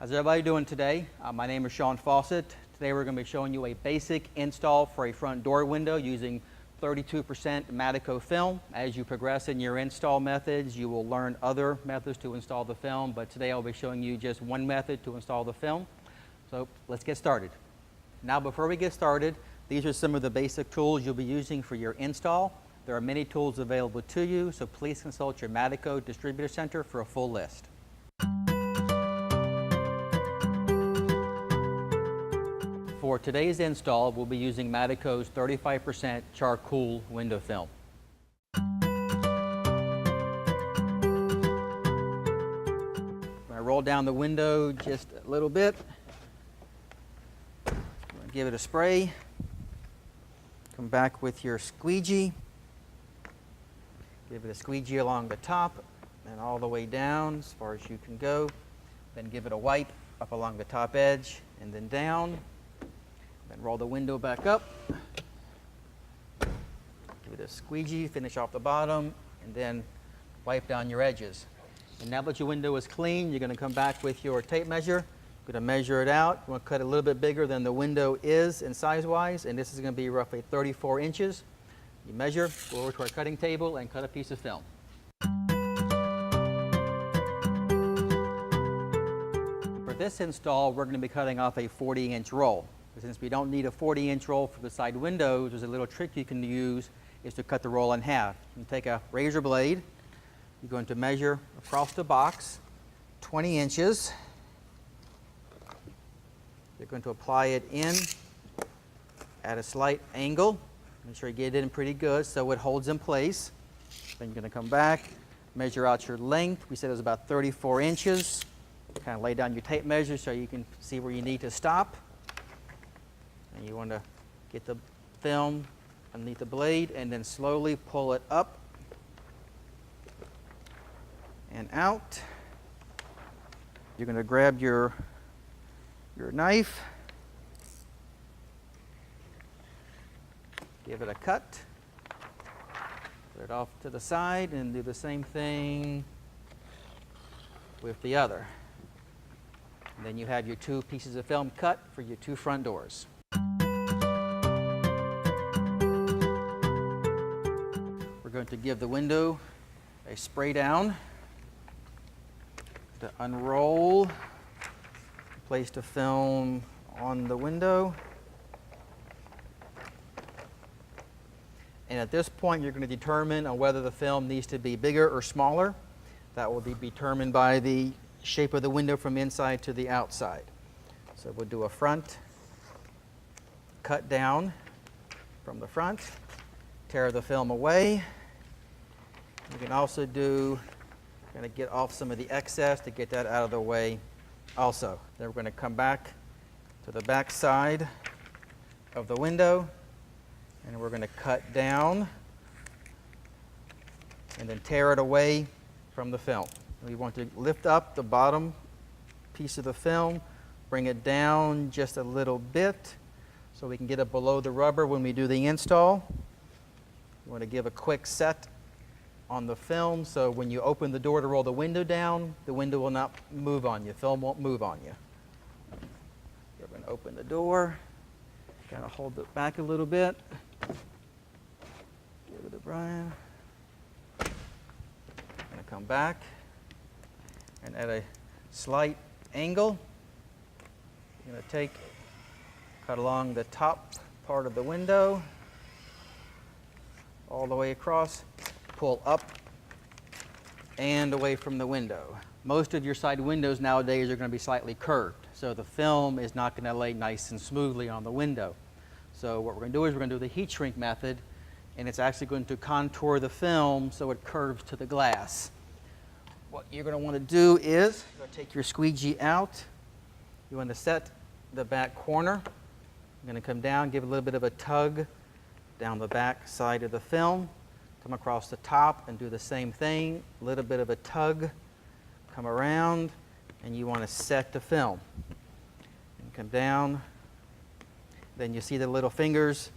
How's everybody doing today? My name is Sean Fawcett. Today we're going to be showing you a basic install for a front door window using 32% MADICO film. As you progress in your install methods, you will learn other methods to install the film, but today I'll be showing you just one method to install the film. So let's get started. Now before we get started, these are some of the basic tools you'll be using for your install. There are many tools available to you, so please consult your MADICO distributor center for a full list. For today's install, we'll be using MADICO's 35% charcoal window film. I roll down the window just a little bit. Give it a spray. Come back with your squeegee. Give it a squeegee along the top and all the way down as far as you can go. Then give it a wipe up along the top edge and then down. Then roll the window back up. Give it a squeegee, finish off the bottom, and then wipe down your edges. And now that your window is clean, you're going to come back with your tape measure. You're going to measure it out. You want to cut it a little bit bigger than the window is in size-wise, and this is going to be roughly 34 inches. You measure, go over to our cutting table, and cut a piece of film. For this install, we're going to be cutting off a 40-inch roll. Since we don't need a 40-inch roll for the side windows, there's a little trick you can use is to cut the roll in half. You take a razor blade. You're going to measure across the box 20 inches. You're going to apply it in at a slight angle. Make sure you get it in pretty good so it holds in place. Then you're going to come back, measure out your length. We said it was about 34 inches. Kind of lay down your tape measure so you can see where you need to stop. And you want to get the film underneath the blade and then slowly pull it up and out. You're going to grab your knife, give it a cut, put it off to the side, and do the same thing with the other. And then you have your two pieces of film cut for your two front doors. We're going to give the window a spray down to unroll. Place the film on the window. And at this point, you're going to determine on whether the film needs to be bigger or smaller. That will be determined by the shape of the window from inside to the outside. So we'll do a front cut down from the front, tear the film away. You can also do, kind of get off some of the excess to get that out of the way also. Then we're going to come back to the back side of the window and we're going to cut down and then tear it away from the film. We want to lift up the bottom piece of the film, bring it down just a little bit so we can get it below the rubber when we do the install. You want to give a quick set on the film so when you open the door to roll the window down, the window will not move on you. Film won't move on you. You're going to open the door, kind of hold it back a little bit. Give it a Brian. Going to come back and at a slight angle, you're going to cut along the top part of the window all the way across. Pull up and away from the window. Most of your side windows nowadays are going to be slightly curved, so the film is not going to lay nice and smoothly on the window. So what we're going to do is we're going to do the heat shrink method, and it's actually going to contour the film so it curves to the glass. What you're going to want to do is you're going to take your squeegee out. You want to set the back corner. You're going to come down, give it a little bit of a tug down the back side of the film. Come across the top and do the same thing, a little bit of a tug, come around, and you want to set the film. And come down, then you see the little fingers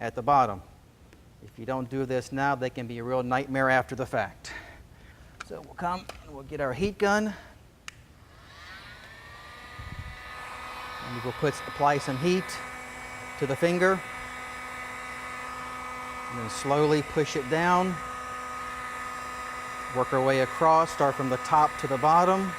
at the bottom. If you don't do this now, they can be a real nightmare after the fact. So we'll come and we'll get our heat gun. And you will apply some heat to the finger. And then slowly push it down. Work our way across, start from the top to the bottom.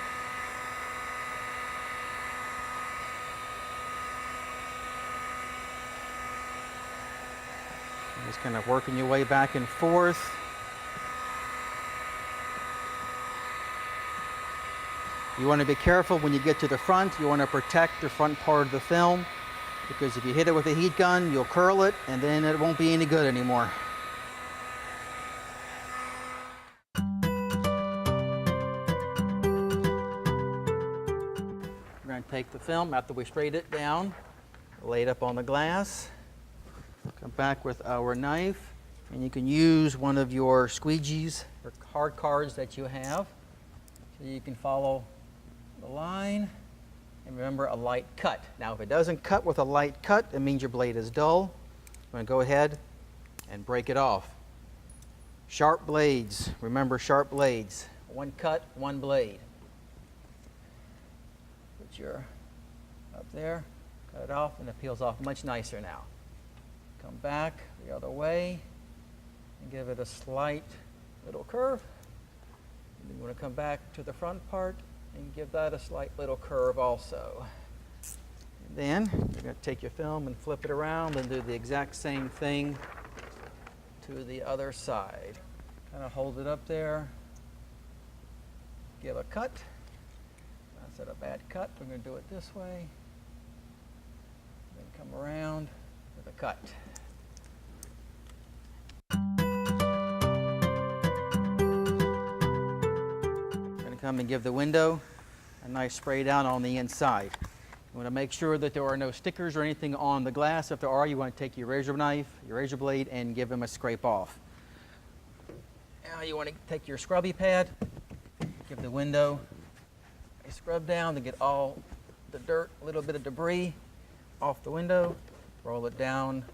And just kind of working your way back and forth. You want to be careful when you get to the front. You want to protect the front part of the film, because if you hit it with a heat gun, you'll curl it and then it won't be any good anymore. We're going to take the film after we sprayed it down, lay it up on the glass, come back with our knife, and you can use one of your squeegees or hard cards that you have, so you can follow the line. And remember, a light cut. Now, if it doesn't cut with a light cut, it means your blade is dull. I'm going to go ahead and break it off. Sharp blades. Remember, sharp blades. One cut, one blade. Put your up there, cut it off, and it peels off much nicer now. Come back the other way and give it a slight little curve. And then you want to come back to the front part and give that a slight little curve also. And then you're going to take your film and flip it around and do the exact same thing to the other side. Kind of hold it up there, give a cut. That's not a bad cut. We're going to do it this way. Then come around with a cut. Come and give the window a nice spray down on the inside. You want to make sure that there are no stickers or anything on the glass. If there are, you want to take your razor knife, your razor blade, and give them a scrape off. Now you want to take your scrubby pad, give the window a scrub down to get all the dirt, a little bit of debris off the window. Roll it down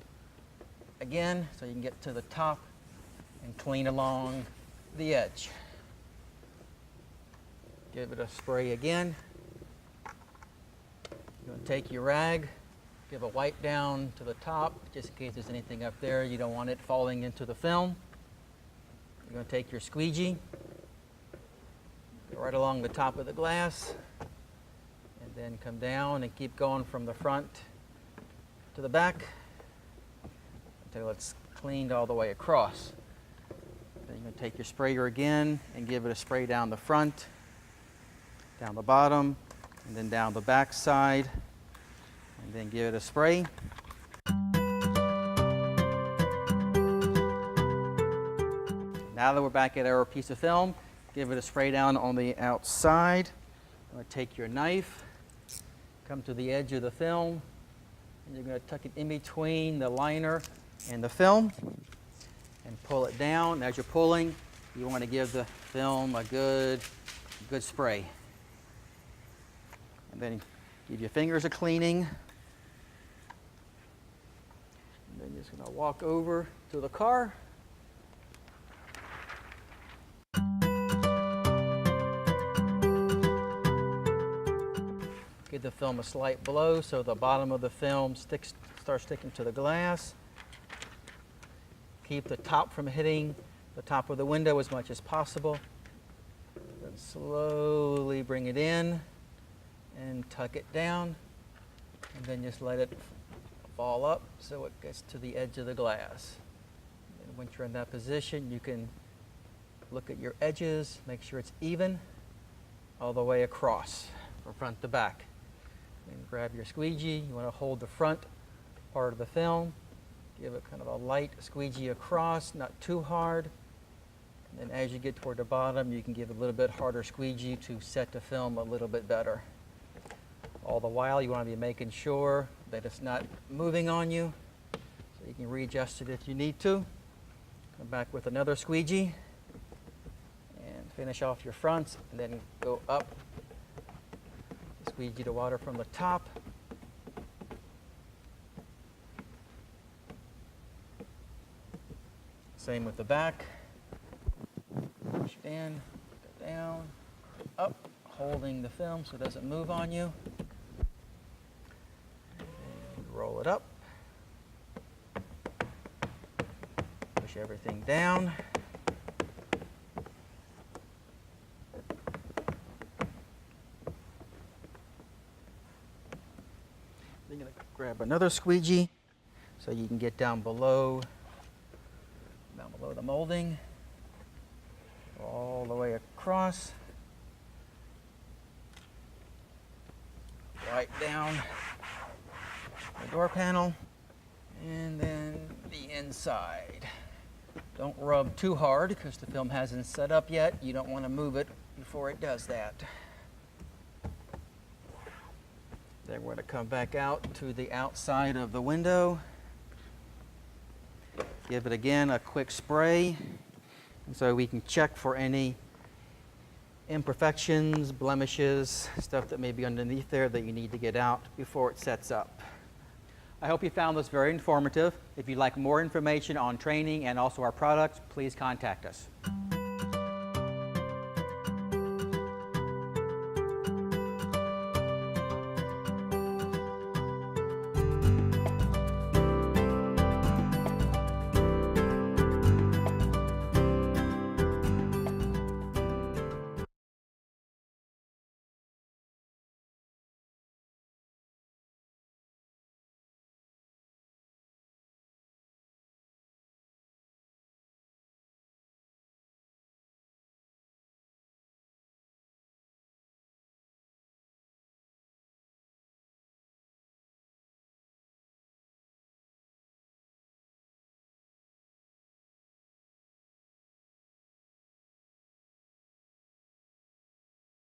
again so you can get to the top and clean along the edge. Give it a spray again. You're going to take your rag, give a wipe down to the top, just in case there's anything up there. You don't want it falling into the film. You're going to take your squeegee, go right along the top of the glass, and then come down and keep going from the front to the back until it's cleaned all the way across. Then you're going to take your sprayer again and give it a spray down the front, down the bottom, and then down the back side, and then give it a spray. Now that we're back at our piece of film, give it a spray down on the outside. I'm going to take your knife, come to the edge of the film, and you're going to tuck it in between the liner and the film and pull it down. As you're pulling, you want to give the film a good spray. And then give your fingers a cleaning. And then you're just going to walk over to the car. Give the film a slight blow so the bottom of the film starts sticking to the glass. Keep the top from hitting the top of the window as much as possible. Then slowly bring it in and tuck it down, and then just let it fall up so it gets to the edge of the glass. And once you're in that position, you can look at your edges, make sure it's even all the way across from front to back. And grab your squeegee. You want to hold the front part of the film, give it kind of a light squeegee across, not too hard. And then as you get toward the bottom, you can give a little bit harder squeegee to set the film a little bit better. All the while, you want to be making sure that it's not moving on you, so you can readjust it if you need to. Come back with another squeegee and finish off your fronts, and then go up, squeegee the water from the top. Same with the back. Push it in, go down, up, holding the film so it doesn't move on you. it up. Push everything down. You're going to grab another squeegee so you can get down below the molding, all the way across, right down the door panel, and then the inside. Don't rub too hard because the film hasn't set up yet. You don't want to move it before it does that. Then we're going to come back out to the outside of the window. Give it again a quick spray, and so we can check for any imperfections, blemishes, stuff that may be underneath there that you need to get out before it sets up. I hope you found this very informative. If you'd like more information on training and also our products, please contact us.